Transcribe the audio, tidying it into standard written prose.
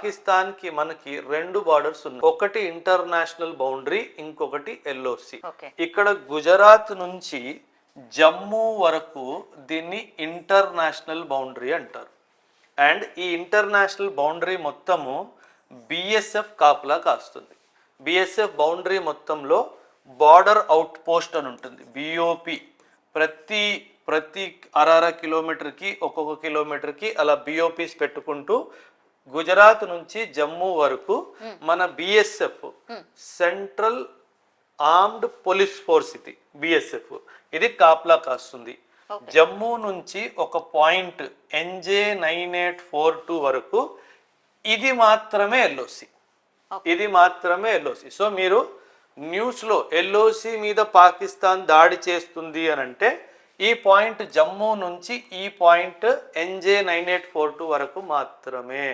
పాకిస్తాన్ కి మనకి రెండు బార్డర్స్ ఉన్నాయి. ఒకటి ఇంటర్నేషనల్ బౌండరీ, ఇంకొకటి ఎల్ఓసి. ఇక్కడ గుజరాత్ నుంచి జమ్మూ వరకు దీన్ని ఇంటర్నేషనల్ బౌండరీ అంటారు. అండ్ ఈ ఇంటర్నేషనల్ బౌండరీ మొత్తము బిఎస్ఎఫ్ కాపలా కాస్తుంది. బిఎస్ఎఫ్ బౌండరీ మొత్తంలో బార్డర్ అవుట్ పోస్ట్ అని ఉంటుంది, బిఓపి. ప్రతి అర కిలోమీటర్కి ఒక్కొక్క కిలోమీటర్కి అలా బిఓపిస్ పెట్టుకుంటూ గుజరాత్ నుంచి జమ్మూ వరకు మన BSF, central armed police force, ఇది బిఎస్ఎఫ్, ఇది కాపలా కాస్తుంది. జమ్మూ నుంచి ఒక పాయింట్ NJ9842 వరకు ఇది మాత్రమే ఎల్ఓసి, ఇది మాత్రమే ఎల్ఓసి. సో మీరు న్యూస్లో ఎల్ఓసి మీద పాకిస్తాన్ దాడి చేస్తుంది అని అంటే ఈ పాయింట్ జమ్మూ నుంచి ఈ పాయింట్ NJ9842 వరకు మాత్రమే.